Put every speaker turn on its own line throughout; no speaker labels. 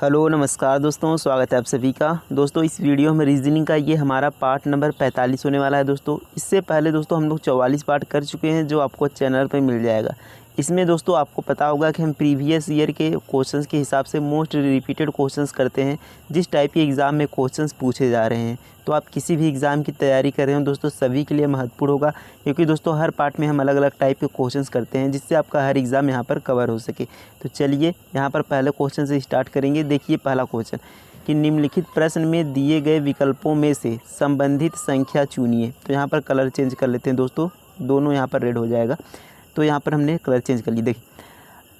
Hello नमस्कार दोस्तों, स्वागत है आप सभी का। दोस्तों इस वीडियो में रीजनिंग का ये हमारा पार्ट नंबर 45 होने वाला है। दोस्तों इससे पहले दोस्तों हम लोग 44 पार्ट कर चुके हैं जो आपको चैनल पर मिल जाएगा। इसमें दोस्तों आपको पता होगा कि हम प्रीवियस ईयर के क्वेश्चंस के हिसाब से मोस्ट रिपीटेड क्वेश्चंस करते हैं। जिस टाइप के एग्ज़ाम में क्वेश्चंस पूछे जा रहे हैं, तो आप किसी भी एग्ज़ाम की तैयारी कर रहे हो दोस्तों, सभी के लिए महत्वपूर्ण होगा, क्योंकि दोस्तों हर पार्ट में हम अलग अलग टाइप के क्वेश्चंस करते हैं जिससे आपका हर एग्ज़ाम यहाँ पर कवर हो सके। तो चलिए यहाँ पर पहले क्वेश्चन से स्टार्ट करेंगे। देखिए पहला क्वेश्चन कि निम्नलिखित प्रश्न में दिए गए विकल्पों में से संबंधित संख्या चुनिए। तो यहाँ पर कलर चेंज कर लेते हैं दोस्तों, दोनों यहाँ पर रेड हो जाएगा। तो यहाँ पर हमने कलर चेंज कर ली। देखिए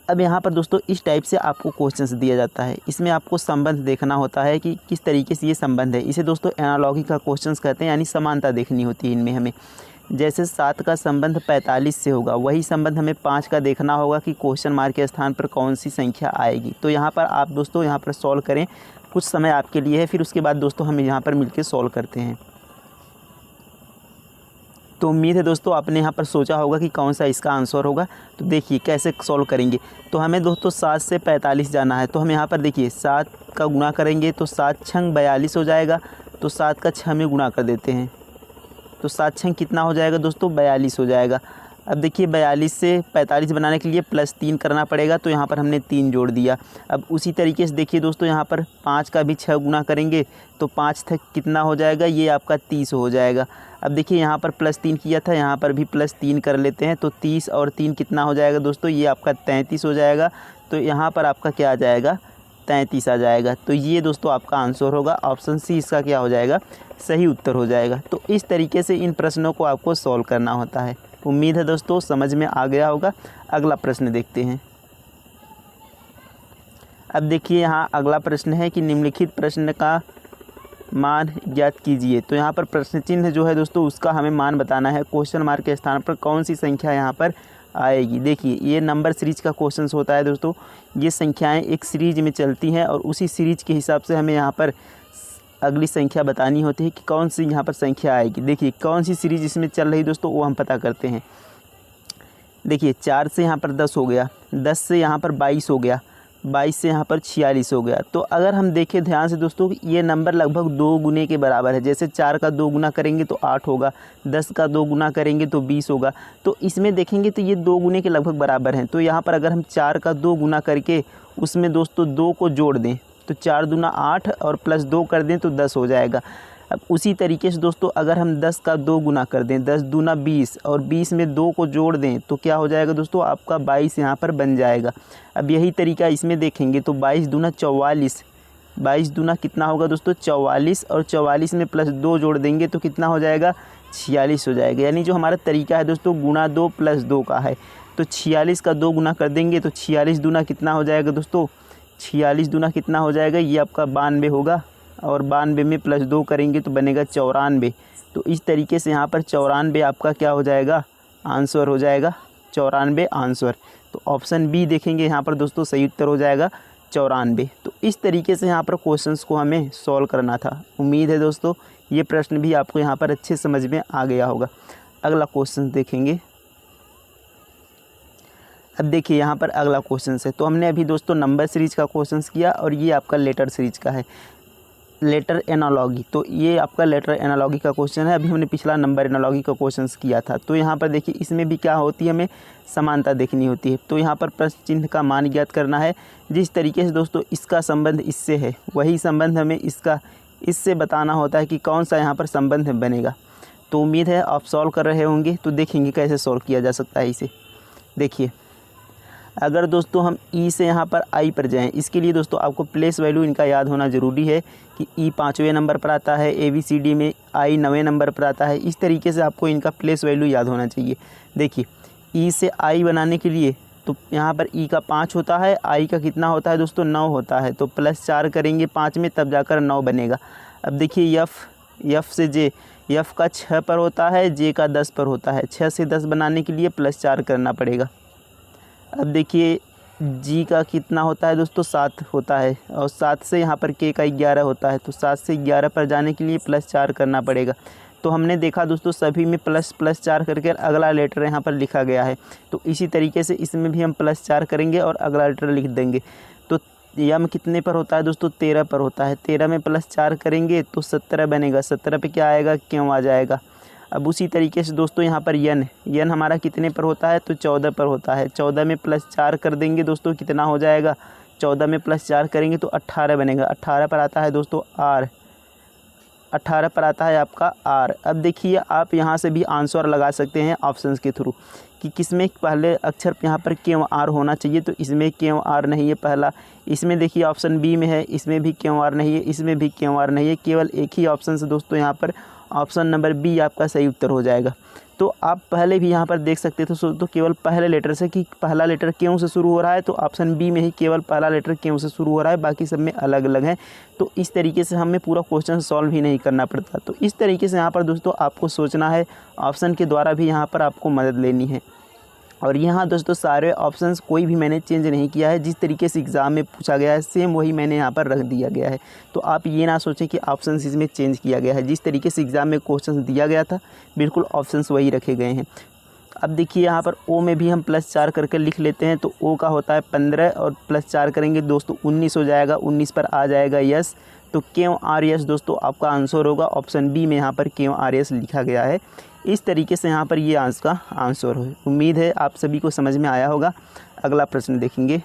अब यहाँ पर दोस्तों इस टाइप से आपको क्वेश्चंस दिया जाता है। इसमें आपको संबंध देखना होता है कि किस तरीके से ये संबंध है। इसे दोस्तों एनालॉगी का क्वेश्चंस कहते हैं, यानी समानता देखनी होती है इनमें हमें। जैसे 7 का संबंध 45 से होगा, वही संबंध हमें 5 का देखना होगा कि क्वेश्चन मार्क के स्थान पर कौन सी संख्या आएगी। तो यहाँ पर आप दोस्तों यहाँ पर सॉल्व करें, कुछ समय आपके लिए है, फिर उसके बाद दोस्तों हम यहाँ पर मिलकर सॉल्व करते हैं। तो उम्मीद है दोस्तों आपने यहाँ पर सोचा होगा कि कौन सा इसका आंसर होगा। तो देखिए कैसे सॉल्व करेंगे। तो हमें दोस्तों 7 से 45 जाना है। तो हम यहाँ पर देखिए 7 का गुणा करेंगे तो 7 छंग 42 हो जाएगा। तो 7 का 6 में गुणा कर देते हैं, तो 7 छंग कितना हो जाएगा दोस्तों, 42 हो जाएगा। अब देखिए 42 से 45 बनाने के लिए +3 करना पड़ेगा, तो यहाँ पर हमने 3 जोड़ दिया। अब उसी तरीके से देखिए दोस्तों यहाँ पर 5 का भी 6 गुना करेंगे तो 5 तक कितना हो जाएगा, ये आपका 30 हो जाएगा। अब देखिए यहाँ पर +3 किया था, यहाँ पर भी +3 कर लेते हैं, तो 30 और 3 कितना हो जाएगा दोस्तों, ये आपका 33 हो जाएगा। तो यहाँ पर आपका क्या आ जाएगा, 33 आ जाएगा। तो ये दोस्तों आपका आंसर होगा, ऑप्शन सी इसका क्या हो जाएगा, सही उत्तर हो जाएगा। तो इस तरीके से इन प्रश्नों को आपको सॉल्व करना होता है। उम्मीद है दोस्तों समझ में आ गया होगा। अगला प्रश्न देखते हैं। अब देखिए यहाँ अगला प्रश्न है कि निम्नलिखित प्रश्न का मान ज्ञात कीजिए। तो यहाँ पर प्रश्न चिन्ह जो है दोस्तों उसका हमें मान बताना है। क्वेश्चन मार्क के स्थान पर कौन सी संख्या यहाँ पर आएगी। देखिए ये नंबर सीरीज का क्वेश्चन होता है दोस्तों। ये संख्याएं एक सीरीज में चलती हैं और उसी सीरीज के हिसाब से हमें यहाँ पर अगली संख्या बतानी होती है कि कौन सी यहाँ पर संख्या आएगी। देखिए कौन सी सीरीज इसमें चल रही दोस्तों वो हम पता करते हैं। देखिए 4 से यहाँ पर 10 हो गया, 10 से यहाँ पर 22 हो गया, 22 से यहाँ पर 46 हो गया। तो अगर हम देखें ध्यान से दोस्तों ये नंबर लगभग 2 गुने के बराबर है। जैसे 4 का 2 गुना करेंगे तो 8 होगा, 10 का 2 गुना करेंगे तो 20 होगा। तो इसमें देखेंगे तो ये 2 गुने के लगभग बराबर हैं। तो यहाँ पर अगर हम 4 का 2 गुना करके उसमें दोस्तों 2 को जोड़ दें तो 4 दूना 8 और +2 कर दें तो 10 हो जाएगा। अब उसी तरीके से दोस्तों अगर हम 10 का 2 गुना कर दें, 10 दूना 20 और 20 में 2 को जोड़ दें तो क्या हो जाएगा दोस्तों, आपका 22 यहाँ पर बन जाएगा। अब यही तरीका इसमें देखेंगे तो 22 दूना 44, 22 दूना कितना होगा दोस्तों 44, और 44 में +2 जोड़ देंगे तो कितना हो जाएगा 46 हो जाएगा। यानी जो हमारा तरीका है दोस्तों गुणा 2 + 2 का है। तो 46 का 2 गुना कर देंगे तो 46 दूना कितना हो जाएगा दोस्तों, 46 दूना कितना हो जाएगा, ये आपका 92 होगा, और 92 में +2 करेंगे तो बनेगा 94। तो इस तरीके से यहाँ पर 94 आपका क्या हो जाएगा, आंसर हो जाएगा, 94 आंसर। तो ऑप्शन बी देखेंगे यहाँ पर दोस्तों सही उत्तर हो जाएगा 94। तो इस तरीके से यहाँ पर क्वेश्चंस को हमें सॉल्व करना था। उम्मीद है दोस्तों ये प्रश्न भी आपको यहाँ पर अच्छे समझ में आ गया होगा। अगला क्वेश्चन देखेंगे। अब देखिए यहाँ पर अगला क्वेश्चन है। तो हमने अभी दोस्तों नंबर सीरीज का क्वेश्चन किया और ये आपका लेटर सीरीज का है, लेटर एनालॉगी। तो ये आपका लेटर एनालॉगी का क्वेश्चन है। अभी हमने पिछला नंबर एनालॉगी का क्वेश्चन किया था। तो यहाँ पर देखिए इसमें भी क्या होती है, हमें समानता देखनी होती है। तो यहाँ पर प्रश्न चिन्ह का मान ज्ञात करना है। जिस तरीके से दोस्तों इसका संबंध इससे है, वही संबंध हमें इसका इससे बताना होता है कि कौन सा यहाँ पर संबंध बनेगा। तो उम्मीद है आप सॉल्व कर रहे होंगे। तो देखेंगे कैसे सॉल्व किया जा सकता है इसे। देखिए अगर दोस्तों हम ई से यहाँ पर आई पर जाएं, इसके लिए दोस्तों आपको प्लेस वैल्यू इनका याद होना ज़रूरी है कि ई 5वें नंबर पर आता है, ABCD में आई 9वें नंबर पर आता है। इस तरीके से आपको इनका प्लेस वैल्यू याद होना चाहिए। देखिए ई से आई बनाने के लिए तो यहाँ पर ई का 5 होता है, आई का कितना होता है दोस्तों 9 होता है। तो +4 करेंगे 5 में तब जाकर 9 बनेगा। अब देखिए एफ से जे, एफ का 6 पर होता है, जे का 10 पर होता है। 6 से 10 बनाने के लिए +4 करना पड़ेगा। अब देखिए जी का कितना होता है दोस्तों 7 होता है, और 7 से यहाँ पर के का 11 होता है। तो 7 से 11 पर जाने के लिए +4 करना पड़ेगा। तो हमने देखा दोस्तों सभी में +4 करके अगला लेटर यहाँ पर लिखा गया है। तो इसी तरीके से इसमें भी हम +4 करेंगे और अगला लेटर लिख देंगे। तो यम कितने पर होता है दोस्तों, 13 पर होता है। 13 में +4 करेंगे तो 17 बनेगा। 17 पे क्या आएगा, क्यों आ जाएगा। अब उसी तरीके से दोस्तों यहाँ पर यन हमारा कितने पर होता है, तो 14 पर होता है। 14 में +4 कर देंगे दोस्तों, कितना हो जाएगा, 14 में +4 करेंगे तो 18 बनेगा। 18 पर आता है दोस्तों आर, 18 पर आता है आपका आर। अब देखिए आप यहाँ से भी आंसर लगा सकते हैं ऑप्शंस के थ्रू कि किसमें पहले अक्षर यहाँ पर क्यों आर होना चाहिए, तो इसमें क्यों आर नहीं है पहला। इसमें देखिए ऑप्शन बी में है, इसमें भी क्यों आर नहीं है, इसमें भी क्यों आर नहीं है। केवल एक ही ऑप्शन से दोस्तों यहाँ पर ऑप्शन नंबर बी आपका सही उत्तर हो जाएगा। तो आप पहले भी यहाँ पर देख सकते थे तो केवल पहले लेटर से कि पहला लेटर क्यों से शुरू हो रहा है, तो ऑप्शन बी में ही केवल पहला लेटर क्यों से शुरू हो रहा है, बाकी सब में अलग अलग है। तो इस तरीके से हमें पूरा क्वेश्चन सॉल्व ही नहीं करना पड़ता। तो इस तरीके से यहाँ पर दोस्तों आपको सोचना है, ऑप्शन के द्वारा भी यहाँ पर आपको मदद लेनी है। और यहाँ दोस्तों सारे ऑप्शंस कोई भी मैंने चेंज नहीं किया है, जिस तरीके से एग्ज़ाम में पूछा गया है सेम वही मैंने यहाँ पर रख दिया गया है। तो आप ये ना सोचें कि ऑप्शंस इसमें चेंज किया गया है, जिस तरीके से एग्ज़ाम में क्वेश्चन दिया गया था बिल्कुल ऑप्शंस वही रखे गए हैं। अब देखिए यहाँ पर ओ में भी हम +4 करके लिख लेते हैं, तो ओ का होता है 15 और +4 करेंगे दोस्तों 19 हो जाएगा। 19 पर आ जाएगा यस, तो क्यों आर यस दोस्तों आपका आंसर होगा। ऑप्शन बी में यहाँ पर क्यों आर यस लिखा गया है। इस तरीके से यहाँ पर ये आज का आंसर है। उम्मीद है आप सभी को समझ में आया होगा। अगला प्रश्न देखेंगे।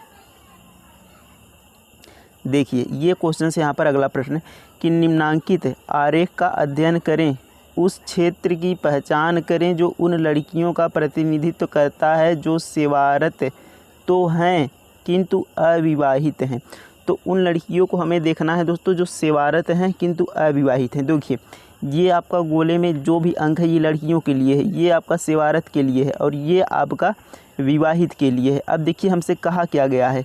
देखिए ये क्वेश्चन से यहाँ पर अगला प्रश्न है कि निम्नांकित आरेख का अध्ययन करें, उस क्षेत्र की पहचान करें जो उन लड़कियों का प्रतिनिधित्व करता है जो सेवारत तो हैं किंतु अविवाहित हैं। तो उन लड़कियों को हमें देखना है दोस्तों जो सेवारत हैं किंतु अविवाहित हैं। देखिए ये आपका गोले में जो भी अंक है ये लड़कियों के लिए है, ये आपका सेवारत के लिए है और ये आपका विवाहित के लिए है। अब देखिए हमसे कहा क्या गया है,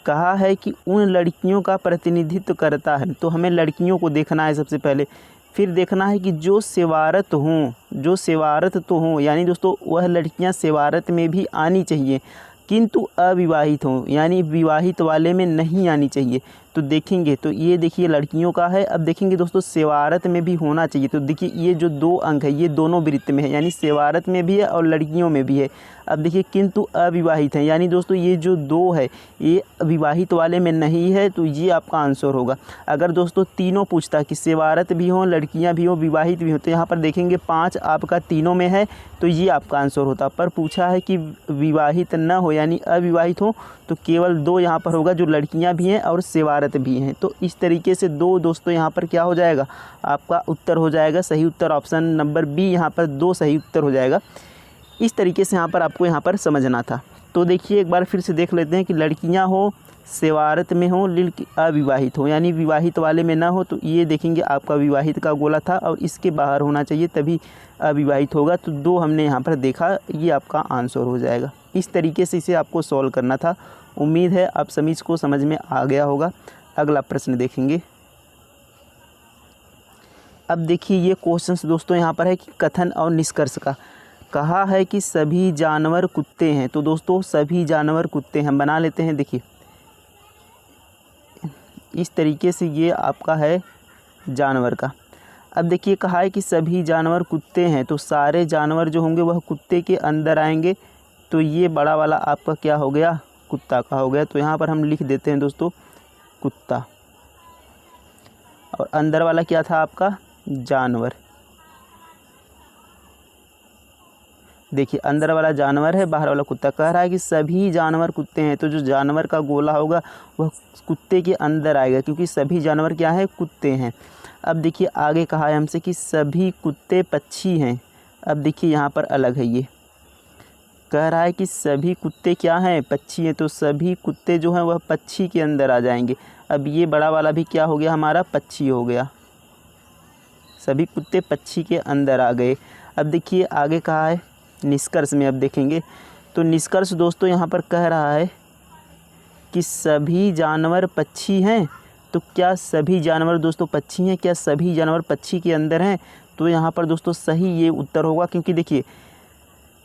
कहा है कि उन लड़कियों का प्रतिनिधित्व करता है, तो हमें लड़कियों को देखना है सबसे पहले। फिर देखना है कि जो सेवारत हों, जो सेवारत तो हों, यानी दोस्तों वह लड़कियां सेवारत में भी आनी चाहिए किंतु अविवाहित हों, यानी विवाहित वाले में नहीं आनी चाहिए। तो देखेंगे तो ये देखिए लड़कियों का है। अब देखेंगे दोस्तों सेवारत में भी होना चाहिए, तो देखिए ये जो 2 अंक है ये दोनों वृत्त में है, यानी सेवारत में भी है और लड़कियों में भी है। अब देखिए किंतु अविवाहित है, यानी दोस्तों ये जो 2 है ये विवाहित वाले में नहीं है, तो ये आपका आंसर होगा। अगर दोस्तों तीनों पूछता कि सेवारत भी हों, लड़कियां भी हों, विवाहित भी हों, तो यहाँ पर देखेंगे 5 आपका तीनों में है, तो ये आपका आंसर होता। पर पूछा है कि विवाहित न हो यानी अविवाहित हो, तो केवल 2 यहाँ पर होगा जो लड़कियां भी हैं और सेवारत भी हैं। तो इस तरीके से 2 दोस्तों यहाँ पर क्या हो जाएगा, आपका उत्तर हो जाएगा सही उत्तर ऑप्शन नंबर बी, यहाँ पर 2 सही उत्तर हो जाएगा। इस तरीके से यहाँ पर आपको यहाँ पर समझना था। तो देखिए एक बार फिर से देख लेते हैं कि लड़कियाँ हो सेवारत में हो, लड़की अविवाहित हो यानी विवाहित वाले में ना हो, तो ये देखेंगे आपका विवाहित का गोला था और इसके बाहर होना चाहिए तभी अविवाहित होगा। तो 2 हमने यहाँ पर देखा, ये आपका आंसर हो जाएगा। इस तरीके से इसे आपको सॉल्व करना था। उम्मीद है आप सभी को समझ में आ गया होगा। अगला प्रश्न देखेंगे। अब देखिए ये क्वेश्चन दोस्तों यहाँ पर है कि कथन और निष्कर्ष का। कहा है कि सभी जानवर कुत्ते हैं, तो दोस्तों सभी जानवर कुत्ते हैं, बना लेते हैं। देखिए इस तरीके से ये आपका है जानवर का। अब देखिए कहा है कि सभी जानवर कुत्ते हैं, तो सारे जानवर जो होंगे वह कुत्ते के अंदर आएंगे, तो ये बड़ा वाला आपका क्या हो गया, कुत्ता का हो गया। तो यहाँ पर हम लिख देते हैं दोस्तों कुत्ता, और अंदर वाला क्या था आपका जानवर। देखिए अंदर वाला जानवर है, बाहर वाला कुत्ता। कह रहा है कि सभी जानवर कुत्ते हैं, तो जो जानवर का गोला होगा वह कुत्ते के अंदर आएगा क्योंकि सभी जानवर क्या है, कुत्ते हैं। अब देखिए आगे कहा है हमसे कि सभी कुत्ते पक्षी हैं। अब देखिए यहाँ पर अलग है, ये कह रहा है कि सभी कुत्ते क्या हैं, पक्षी हैं, तो सभी कुत्ते जो हैं वह पक्षी के अंदर आ जाएंगे। अब ये बड़ा वाला भी क्या हो गया, हमारा पक्षी हो गया, सभी कुत्ते पक्षी के अंदर आ गए। अब देखिए आगे कहा है निष्कर्ष में। अब देखेंगे तो निष्कर्ष दोस्तों यहाँ पर कह रहा है कि सभी जानवर पक्षी हैं, तो क्या सभी जानवर दोस्तों पक्षी हैं, क्या सभी जानवर पक्षी के अंदर हैं, तो यहाँ पर दोस्तों सही ये उत्तर होगा। क्योंकि देखिए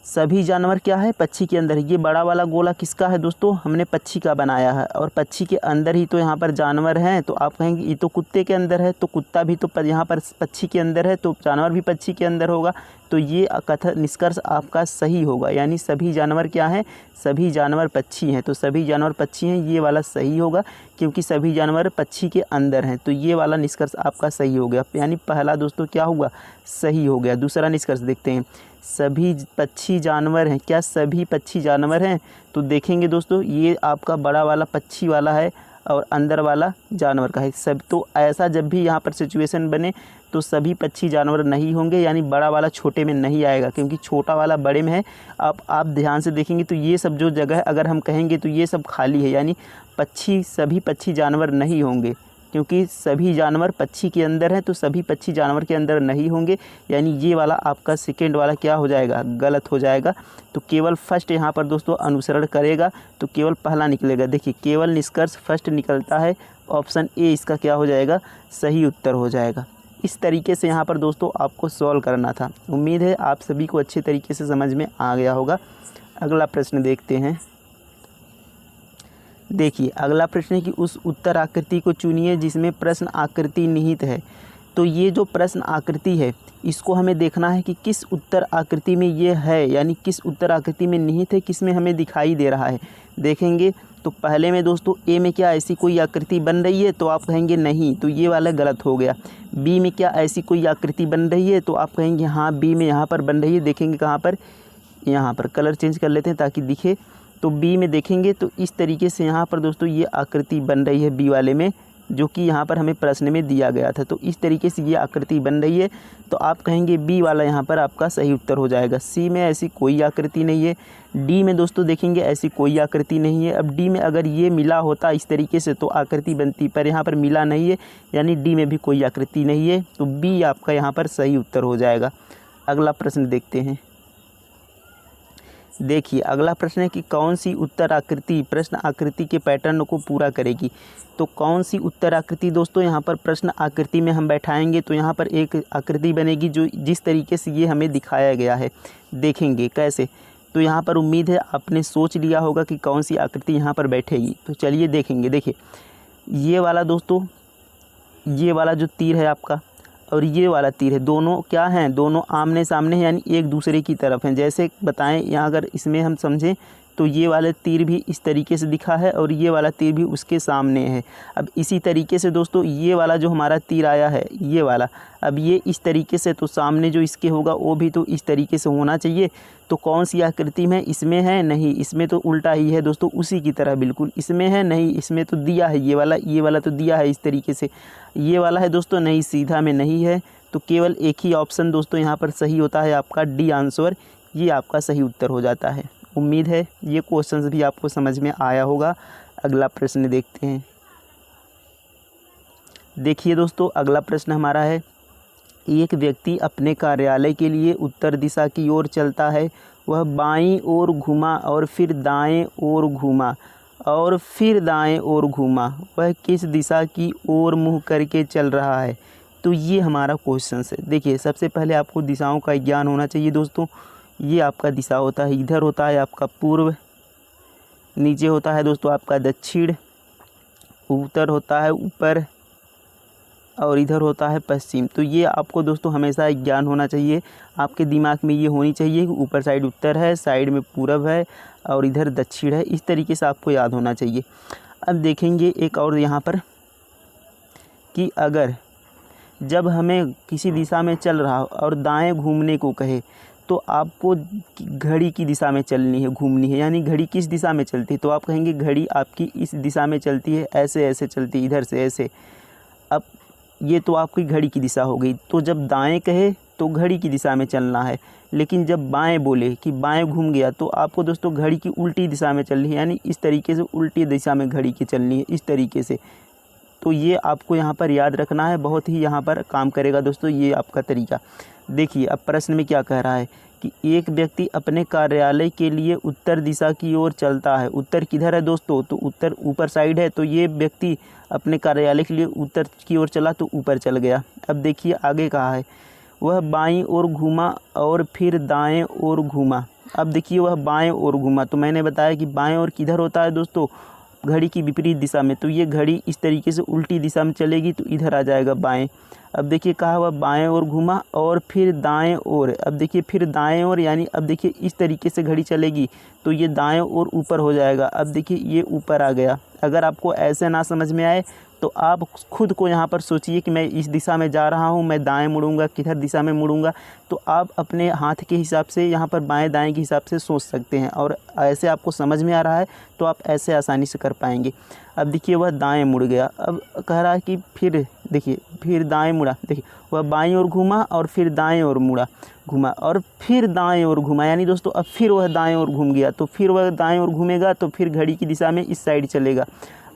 सभी जानवर क्या है, पक्षी के अंदर। ये बड़ा वाला गोला किसका है दोस्तों, हमने पक्षी का बनाया है, और पक्षी के अंदर ही तो यहाँ पर जानवर हैं। तो आप कहेंगे ये तो कुत्ते के अंदर है, तो कुत्ता भी तो यहाँ पर पक्षी के अंदर है, तो जानवर भी पक्षी के अंदर होगा। तो ये कथन निष्कर्ष आपका सही होगा, यानी सभी जानवर क्या हैं, सभी जानवर पक्षी हैं। तो सभी जानवर पक्षी हैं, ये वाला सही होगा, क्योंकि सभी जानवर पक्षी के अंदर हैं। तो ये वाला निष्कर्ष आपका सही हो गया, यानी पहला दोस्तों क्या हुआ, सही हो गया। दूसरा निष्कर्ष देखते हैं, सभी पक्षी जानवर हैं, क्या सभी पक्षी जानवर हैं। तो देखेंगे दोस्तों, ये आपका बड़ा वाला पक्षी वाला है और अंदर वाला जानवर का है सब। तो ऐसा जब भी यहाँ पर सिचुएशन बने तो सभी पक्षी जानवर नहीं होंगे, यानी बड़ा वाला छोटे में नहीं आएगा, क्योंकि छोटा वाला बड़े में है। आप ध्यान से देखेंगे तो ये सब जो जगह अगर हम कहेंगे तो ये सब खाली है, यानी पक्षी सभी पक्षी जानवर नहीं होंगे, क्योंकि सभी जानवर पक्षी के अंदर हैं, तो सभी पक्षी जानवर के अंदर नहीं होंगे, यानी ये वाला आपका सेकेंड वाला क्या हो जाएगा, गलत हो जाएगा। तो केवल फर्स्ट यहाँ पर दोस्तों अनुसरण करेगा, तो केवल पहला निकलेगा। देखिए केवल निष्कर्ष फर्स्ट निकलता है, ऑप्शन ए इसका क्या हो जाएगा, सही उत्तर हो जाएगा। इस तरीके से यहाँ पर दोस्तों आपको सॉल्व करना था। उम्मीद है आप सभी को अच्छे तरीके से समझ में आ गया होगा। अगला प्रश्न देखते हैं। देखिए अगला प्रश्न है कि उस उत्तर आकृति को चुनिए जिसमें प्रश्न आकृति निहित है। तो ये जो प्रश्न आकृति है इसको हमें देखना है कि किस उत्तर आकृति में ये है, यानी किस उत्तर आकृति में निहित है, किस में हमें दिखाई दे रहा है। देखेंगे तो पहले में दोस्तों ए में क्या ऐसी कोई आकृति बन रही है, तो आप कहेंगे नहीं, तो ये वाला गलत हो गया। बी में क्या ऐसी कोई आकृति बन रही है, तो आप कहेंगे हाँ बी में यहाँ पर बन रही है। देखेंगे कहाँ पर, यहाँ पर कलर चेंज कर लेते हैं ताकि दिखे। तो बी में देखेंगे तो इस तरीके से यहाँ पर दोस्तों ये आकृति बन रही है बी वाले में, जो कि यहाँ पर हमें प्रश्न में दिया गया था। तो इस तरीके से ये आकृति बन रही है, तो आप कहेंगे बी वाला यहाँ पर आपका सही उत्तर हो जाएगा। सी में ऐसी कोई आकृति नहीं है। डी में दोस्तों देखेंगे ऐसी कोई आकृति नहीं है। अब डी में अगर ये मिला होता इस तरीके से तो आकृति बनती, पर यहाँ पर मिला नहीं है, यानी डी में भी कोई आकृति नहीं है। तो बी आपका यहाँ पर सही उत्तर हो जाएगा। अगला प्रश्न देखते हैं। देखिए अगला प्रश्न है कि कौन सी उत्तर आकृति प्रश्न आकृति के पैटर्न को पूरा करेगी। तो कौन सी उत्तर आकृति दोस्तों, यहाँ पर प्रश्न आकृति में हम बैठाएंगे तो यहाँ पर एक आकृति बनेगी जो जिस तरीके से ये हमें दिखाया गया है। देखेंगे कैसे, तो यहाँ पर उम्मीद है आपने सोच लिया होगा कि कौन सी आकृति यहाँ पर बैठेगी। तो चलिए देखेंगे। देखिए ये वाला दोस्तों, ये वाला जो तीर है आपका और ये वाला तीर है, दोनों क्या हैं, दोनों आमने सामने हैं, यानी एक दूसरे की तरफ हैं। जैसे बताएं यहाँ अगर इसमें हम समझें तो ये वाला तीर भी इस तरीके से दिखा है और ये वाला तीर भी उसके सामने है। अब इसी तरीके से दोस्तों ये वाला जो हमारा तीर आया है ये वाला, अब ये इस तरीके से, तो सामने जो इसके होगा वो भी तो इस तरीके से होना चाहिए। तो कौन सी आकृति में इसमें है, नहीं इसमें तो उल्टा ही है दोस्तों, उसी की तरह बिल्कुल। इसमें है नहीं, इसमें तो दिया है ये वाला तो दिया है इस तरीके से। ये वाला है दोस्तों नहीं, सीधा में नहीं है। तो केवल एक ही ऑप्शन दोस्तों यहाँ पर सही होता है आपका डी आंसर, ये आपका सही उत्तर हो जाता है। उम्मीद है ये क्वेश्चंस भी आपको समझ में आया होगा। अगला प्रश्न देखते हैं। देखिए दोस्तों अगला प्रश्न हमारा है, एक व्यक्ति अपने कार्यालय के लिए उत्तर दिशा की ओर चलता है। वह बाईं ओर घूमा और फिर दाएं ओर घूमा और फिर दाएं ओर घूमा, वह किस दिशा की ओर मुँह करके चल रहा है। तो ये हमारा क्वेश्चन है। देखिए सबसे पहले आपको दिशाओं का ज्ञान होना चाहिए दोस्तों। ये आपका दिशा होता है, इधर होता है आपका पूर्व, नीचे होता है दोस्तों आपका दक्षिण, उत्तर होता है ऊपर और इधर होता है पश्चिम। तो ये आपको दोस्तों हमेशा ज्ञान होना चाहिए, आपके दिमाग में ये होनी चाहिए कि ऊपर साइड उत्तर है, साइड में पूरब है और इधर दक्षिण है। इस तरीके से आपको याद होना चाहिए। अब देखेंगे एक और यहाँ पर कि अगर जब हमें किसी दिशा में चल रहा हो और दाएं घूमने को कहे तो आपको घड़ी की दिशा में चलनी है, घूमनी है। यानी घड़ी किस दिशा में चलती है, तो आप कहेंगे घड़ी आपकी इस दिशा में चलती है, ऐसे ऐसे चलती है, इधर से ऐसे। अब ये तो आपकी घड़ी की दिशा हो गई। तो जब दाएं कहे तो घड़ी की दिशा में चलना है, लेकिन जब बाएं बोले कि बाएं घूम गया तो आपको दोस्तों घड़ी की उल्टी दिशा में चलनी है, यानी इस तरीके से उल्टी दिशा में घड़ी की चलनी है, इस तरीके से। तो ये आपको यहाँ पर याद रखना है, बहुत ही यहाँ पर काम करेगा दोस्तों ये आपका तरीका। देखिए अब प्रश्न में क्या कह रहा है कि एक व्यक्ति अपने कार्यालय के लिए उत्तर दिशा की ओर चलता है। उत्तर किधर है दोस्तों, तो उत्तर ऊपर साइड है। तो ये व्यक्ति अपने कार्यालय के लिए उत्तर की ओर चला तो ऊपर चल गया। अब देखिए आगे कहा है, वह बाईं ओर घूमा और फिर दाएं ओर घूमा। अब देखिए वह बाएं ओर घूमा, तो मैंने बताया कि बाएं ओर किधर होता है दोस्तों, घड़ी की विपरीत दिशा में। तो ये घड़ी इस तरीके से उल्टी दिशा में चलेगी तो इधर आ जाएगा बाएं। अब देखिए कहा हुआ बाएं ओर घूमा और फिर दाएं ओर। अब देखिए फिर दाएं ओर, यानी अब देखिए इस तरीके से घड़ी चलेगी तो ये दाएं ओर ऊपर हो जाएगा। अब देखिए ये ऊपर आ गया। अगर आपको ऐसे ना समझ में आए तो आप खुद को यहाँ पर सोचिए कि मैं इस दिशा में जा रहा हूँ, मैं दाएं मुड़ूंगा, किधर दिशा में मुड़ूंगा, तो आप अपने हाथ के हिसाब से यहाँ पर बाएं दाएं के हिसाब से सोच सकते हैं। और ऐसे आपको समझ में आ रहा है तो आप ऐसे आसानी से कर पाएंगे। अब देखिए वह दाएं मुड़ गया। अब कह रहा है कि फिर देखिए फिर दाएं मुड़ा, देखिए वह बाईं ओर घूमा और फिर दाएं ओर मुड़ा, घूमा और फिर दाएं ओर घूमा, यानी दोस्तों अब फिर वह दाएं ओर घूम गया। तो फिर वह दाएं ओर घूमेगा तो फिर घड़ी की दिशा में इस साइड चलेगा।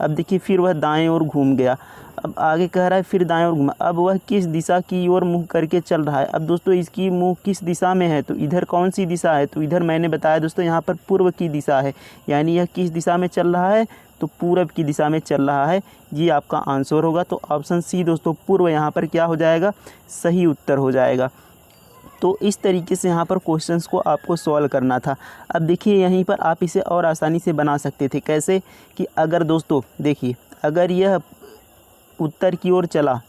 अब देखिए फिर वह दाएं ओर घूम गया। अब आगे कह रहा है फिर दाएं ओर घूमा। अब वह किस दिशा की ओर मुँह करके चल रहा है। अब दोस्तों इसकी मुँह किस दिशा में है, तो इधर कौन सी दिशा है, तो इधर मैंने बताया दोस्तों यहाँ पर पूर्व की दिशा है, यानी यह किस दिशा में चल रहा है, तो पूर्व की दिशा में चल रहा है। ये आपका आंसर होगा। तो ऑप्शन सी दोस्तों पूर्व यहाँ पर क्या हो जाएगा, सही उत्तर हो जाएगा। तो इस तरीके से यहाँ पर क्वेश्चंस को आपको सॉल्व करना था। अब देखिए यहीं पर आप इसे और आसानी से बना सकते थे। कैसे कि अगर दोस्तों देखिए अगर यह उत्तर की ओर चला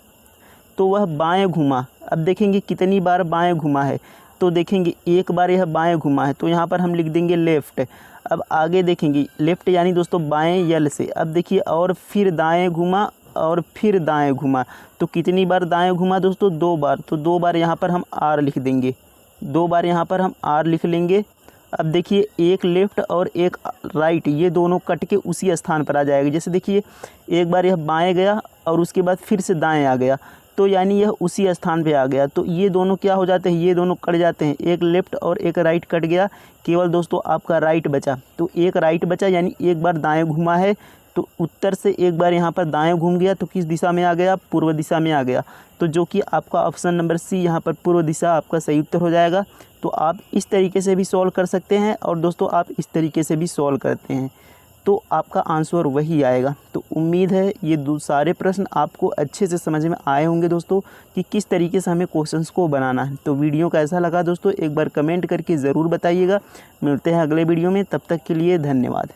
तो वह बाएं घूमा। अब देखेंगे कितनी बार बाएं घूमा है, तो देखेंगे एक बार यह बाएं घूमा है तो यहाँ पर हम लिख देंगे लेफ़्ट। अब आगे देखेंगे लेफ़्ट यानी दोस्तों बाएं यल से। अब देखिए और फिर दाएं घूमा और फिर दाएं घुमा, तो कितनी बार दाएं घुमा दोस्तों, 2 बार। तो 2 बार यहाँ पर हम आर लिख देंगे, 2 बार यहाँ पर हम आर लिख लेंगे। अब देखिए एक लेफ़्ट और एक राइट, ये दोनों कट के उसी स्थान पर आ जाएगा। जैसे देखिए एक बार यह बाएं गया और उसके बाद फिर से दाएं आ गया, तो यानी यह उसी स्थान पे आ गया। तो ये दोनों क्या हो जाते हैं, ये दोनों कट जाते हैं, एक लेफ़्ट और एक राइट कट गया, केवल दोस्तों आपका राइट बचा। तो एक राइट बचा यानी एक बार दाएं घुमा है, तो उत्तर से एक बार यहाँ पर दाएं घूम गया तो किस दिशा में आ गया, पूर्व दिशा में आ गया। तो जो कि आपका ऑप्शन नंबर सी यहाँ पर पूर्व दिशा आपका सही उत्तर हो जाएगा। तो आप इस तरीके से भी सॉल्व कर सकते हैं और दोस्तों आप इस तरीके से भी सॉल्व करते हैं तो आपका आंसर वही आएगा। तो उम्मीद है ये सारे प्रश्न आपको अच्छे से समझ में आए होंगे दोस्तों कि किस तरीके से हमें क्वेश्चंस को बनाना है। तो वीडियो कैसा लगा दोस्तों एक बार कमेंट करके ज़रूर बताइएगा। मिलते हैं अगले वीडियो में, तब तक के लिए धन्यवाद।